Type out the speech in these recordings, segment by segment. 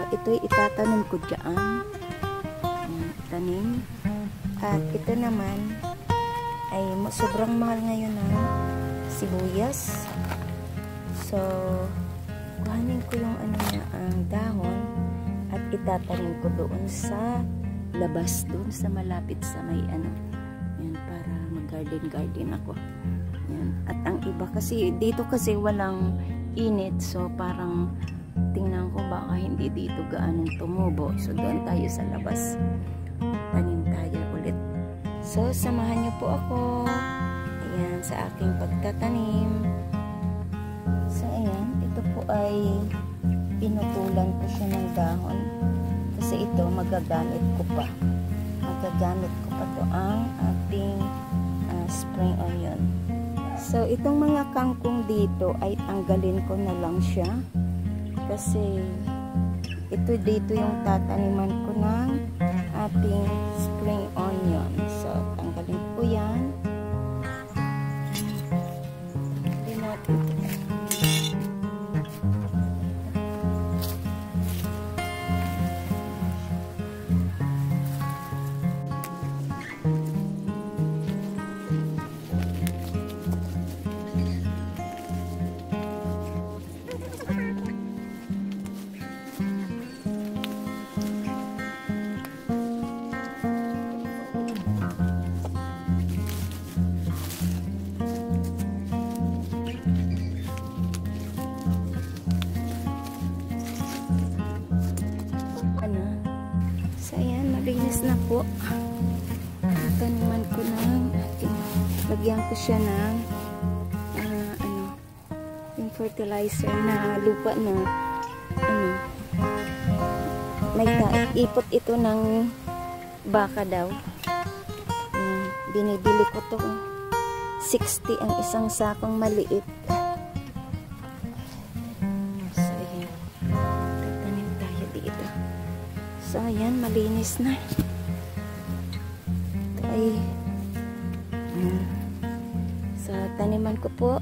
Ito'y itatanim ko dyan. Itanim. At ito naman ay sobrang mahal ngayon ng sibuyas. So, kuhanin ko yung ano niya, ang dahon at itatanim ko doon sa labas, doon sa malapit sa may ano. Yan, para mag-garden ako. Yan. At ang iba kasi, dito kasi walang init. So, parang tingnan ko baka hindi dito gaanong tumubo. So, doon tayo sa labas. Tanim tayo ulit. So, samahan niyo po ako. Ayan, sa aking pagtatanim. So, ayan. Ito po ay pinutulan ko siya ng dahon. Kasi ito, magagamit ko pa. Magagamit ko pa to ang ating spring onion. So, itong mga kangkong dito ay tanggalin ko na lang siya. Kasi ito dito yung tataniman ko ng ating spring onion. So, tanggalin ko yan. Tingnan natin. Malinis na po. Taniman ko ng lagyan ko siya ng yung fertilizer na lupa na may ipot ito ng baka daw. Binibili ko to 60 ang isang sakong maliit. So, ayan, malinis na. Ito ay sa taniman ko po.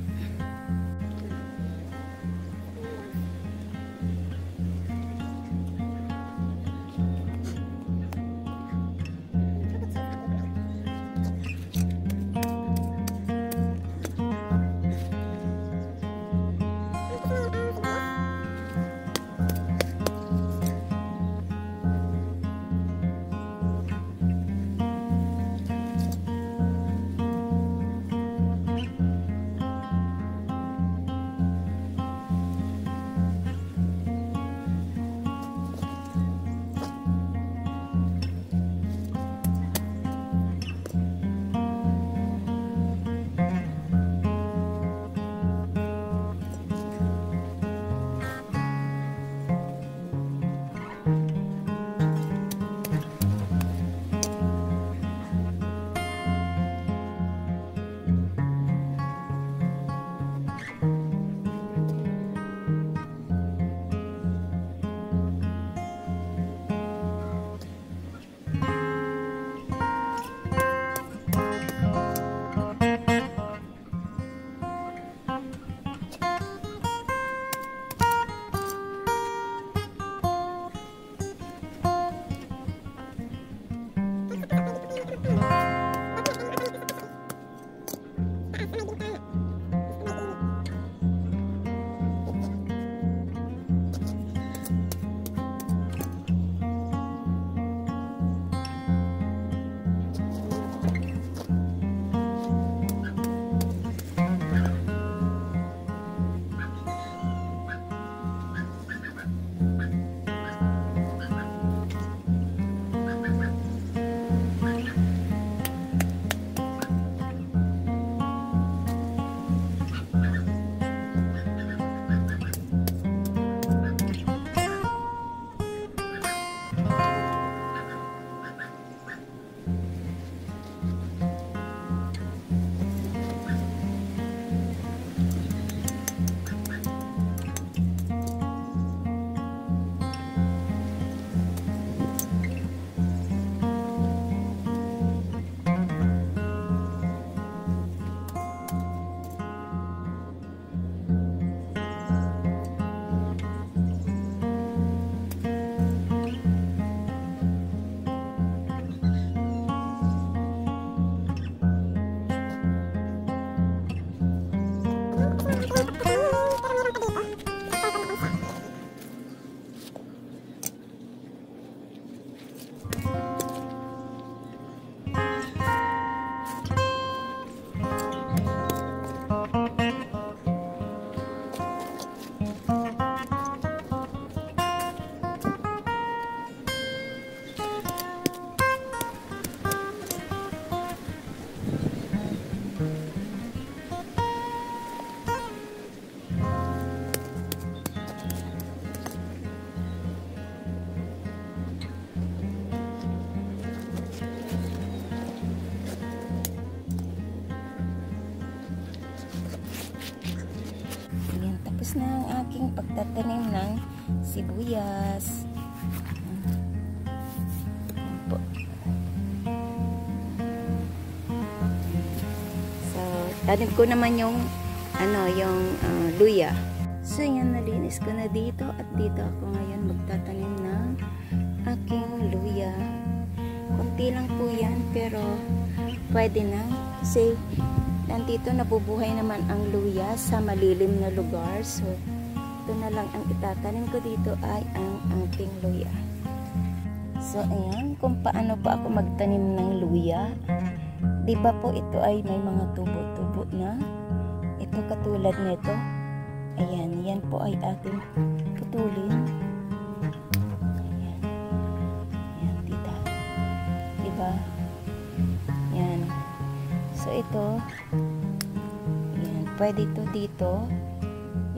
tapos na ang aking pagtatanim ng sibuyas. Po. So, tanim ko naman yung luya. So, yan, nalinis ko na dito at dito ako ngayon magtatanim ng aking luya. Kunti lang po yan, pero pwede na. Kasi, nandito nabubuhay naman ang luya sa malilim na lugar. So, ito na lang ang itatanim ko dito ay ang ating luya. So, ayan, kung paano pa ako magtanim ng luya. Diba po ito ay may mga tubo-tubo na. Ito katulad nito. Ayan, yan po ay ating putulin. Ayan. Ayan, tita. Diba? Yan. So, ito. Ayan, pwede ito dito.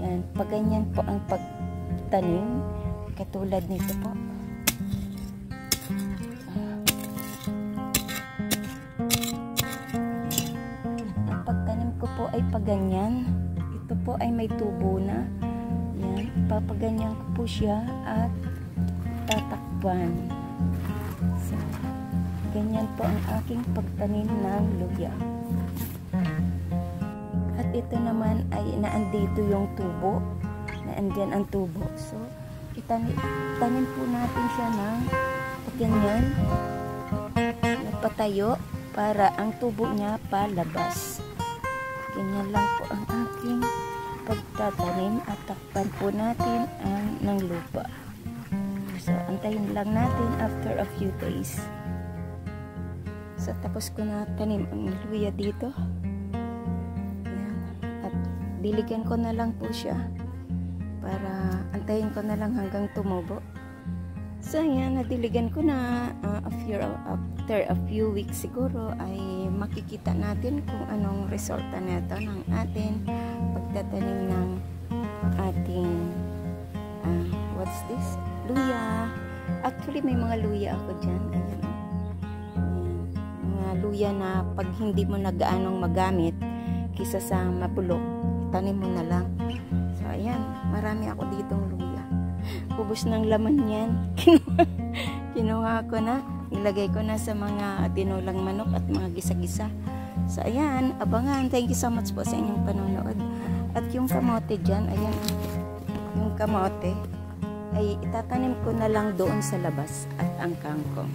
Yan, pag ganyan po ang pagtanim. Katulad nito po. Ang pagtanim ko po ay pag ganyan. Ito po ay may tubo na. Yan, ipapaganyan ko po siya at tatakpan. So, ganyan po ang aking pagtanim ng luya. At ito naman ay naandito yung tubo. Naandyan ang tubo. So, tanim po natin siya ng ganyan. Nagpatayo para ang tubo niya palabas. Ganyan lang po ang aking pagtatanim at takpan po natin ng lupa. So, antayin lang natin after a few days. So, tapos ko na tanim ang luya dito. Ayan. At diligan ko na lang po siya para antayin ko na lang hanggang tumubo. So, ayan, nadiligan ko na after a few weeks siguro ay makikita natin kung anong resulta nito ng ating pagtatanim ng ating what's this? Luya. Actually, may mga luya ako dyan. Ayan. Mga luya na pag hindi mo na gaanong magamit kisa sa mapulok, tanim mo na lang. So, ayan. Marami ako ditong luya. Ubus ng laman yan. Kinuha ko na. Ilagay ko na sa mga tinulang manok at mga gisa-gisa. So, ayan. Abangan. Thank you so much po sa inyong panonood. At yung kamote dyan, ayan. Yung kamote ay itatanim ko na lang doon sa labas at ang kangkong.